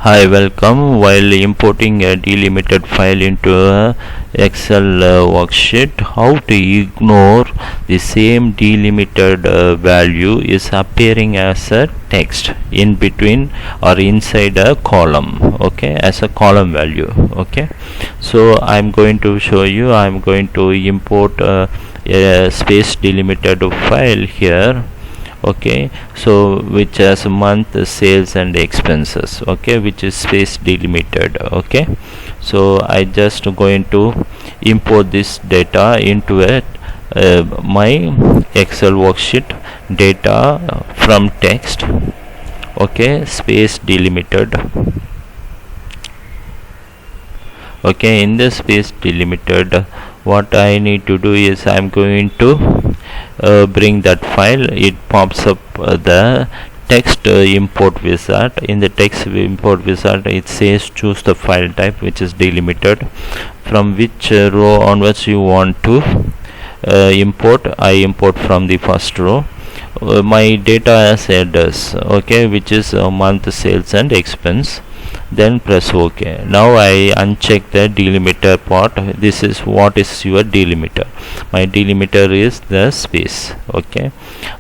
Hi, welcome. While importing a delimited file into a Excel worksheet, how to ignore the same delimited value is appearing as a text in between or inside a column, okay, as a column value. Okay, so I'm going to show you. I'm going to import a space delimited file here. Okay, so which has month, sales and expenses, okay, which is space delimited. Okay, so I just going to import this data into a my Excel worksheet data from text. Okay, space delimited. Okay, in the space delimited, what I need to do is I'm going to bring that file. It pops up the text import wizard. In the text import wizard, it says choose the file type, which is delimited. From which row onwards you want to import. I import from the first row. My data as headers, okay, which is month, sales and expense. Then press OK. Now I uncheck the delimiter part. This is what is your delimiter. My delimiter is the space. Okay,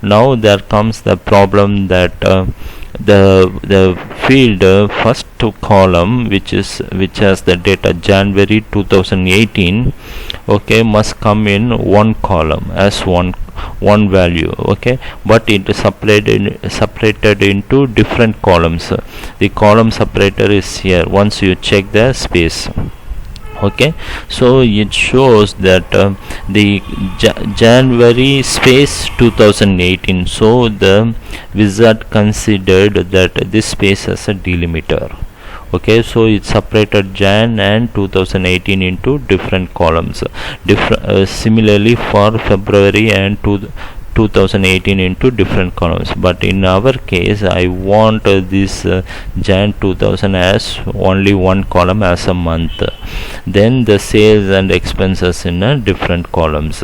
now there comes the problem that the field first column, which has the data January 2018, okay, must come in one column as one value. Okay, but it is separated into different columns. The column separator is here once you check the space. Okay, so it shows that the January space 2018, so the wizard considered that this space as a delimiter. Okay, so it separated Jan and 2018 into different columns. Similarly for February and 2018 into different columns, but in our case I want this Jan 2000 as only one column as a month, then the sales and expenses in different columns.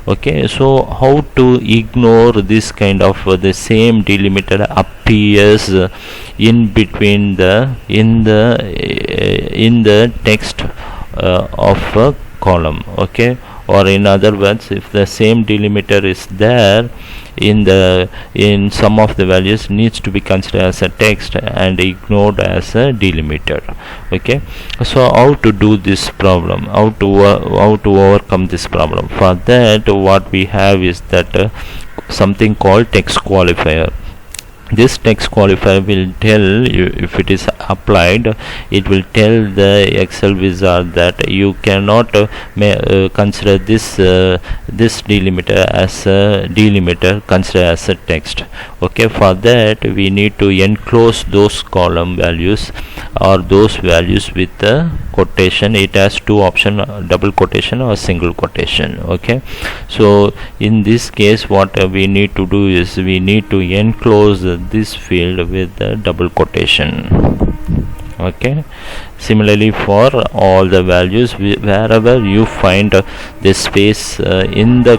Okay, so how to ignore this kind of the same delimiter appears in between in the text of a column. Okay, or in other words, if the same delimiter is there in some of the values, needs to be considered as a text and ignored as a delimiter. Okay, so how to do this problem, how to overcome this problem? For that, what we have is that something called text qualifier. This text qualifier will tell you, if it is applied, it will tell the Excel wizard that you cannot consider this delimiter as a delimiter, consider as a text. Okay, for that we need to enclose those column values or those values with a quotation. It has two options, double quotation or single quotation. Okay, so in this case what we need to do is we need to enclose this field with the double quotation. Okay, similarly for all the values, wherever you find the space in the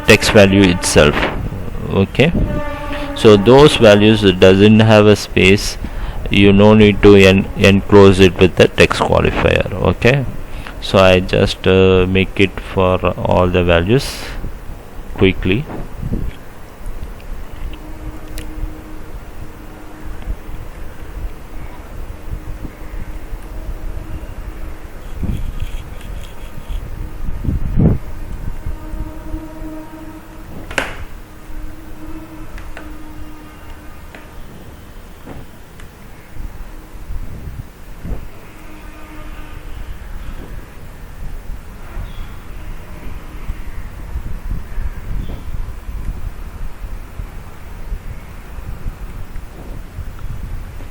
text value itself. Okay, so those values doesn't have a space, you no need to enclose it with the text qualifier. Okay, so I just make it for all the values quickly.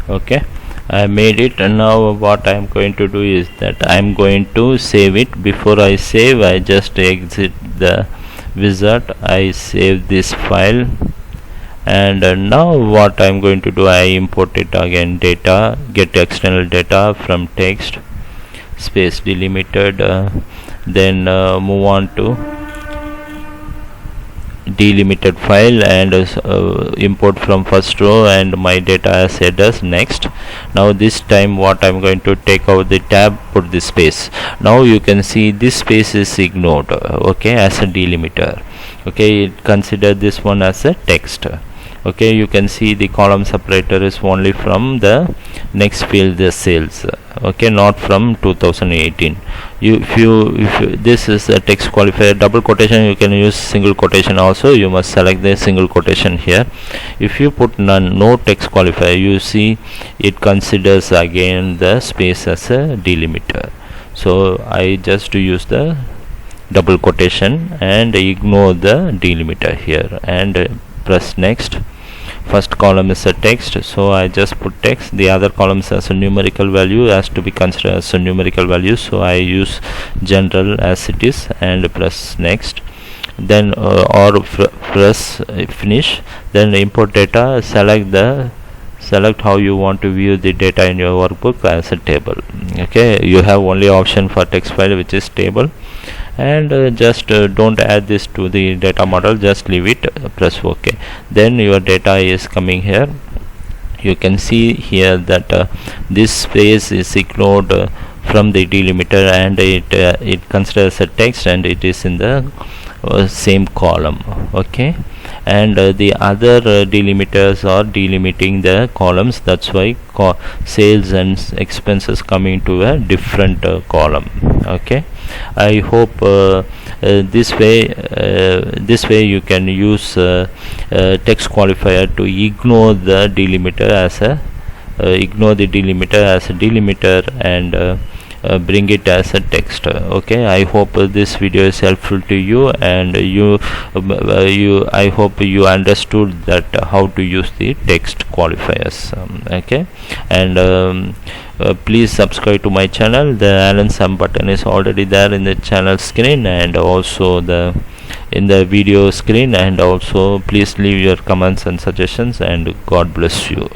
Okay, I made it, and now what I am going to do is that I am going to save it. Before I save, I just exit the wizard, I save this file, and now what I am going to do, I import it again, data, get external data from text, space delimited, then move on to delimited file and import from first row and my data as headers. Next, now this time what I'm going to take out the tab, put the space. Now you can see this space is ignored, okay, as a delimiter. Okay, consider this one as a text. Okay, you can see the column separator is only from the next field, the sales, okay, not from 2018. If this is a text qualifier, double quotation, you can use single quotation also. You must select the single quotation here. If you put none, no text qualifier, you see it considers again the space as a delimiter. So I just use the double quotation and ignore the delimiter here and press next. First column is a text, so I just put text. The other columns as a numerical value has to be considered as a numerical value, so I use general as it is and press next. Then press finish. Then import data, select how you want to view the data in your workbook as a table. Okay, you have only option for text file, which is table, and just don't add this to the data model, just leave it, press OK. Then your data is coming here. You can see here that this space is ignored from the delimiter, and it considers a text and it is in the same column. Okay, and the other delimiters are delimiting the columns, that's why sales and expenses coming to a different column. Okay, I hope this way you can use text qualifier to ignore the delimiter as a delimiter and bring it as a text. Okay, I hope this video is helpful to you, and I hope you understood that how to use the text qualifiers. Okay, and please subscribe to my channel. The Allen sum button is already there in the channel screen and also in the video screen, and also please leave your comments and suggestions, and God bless you.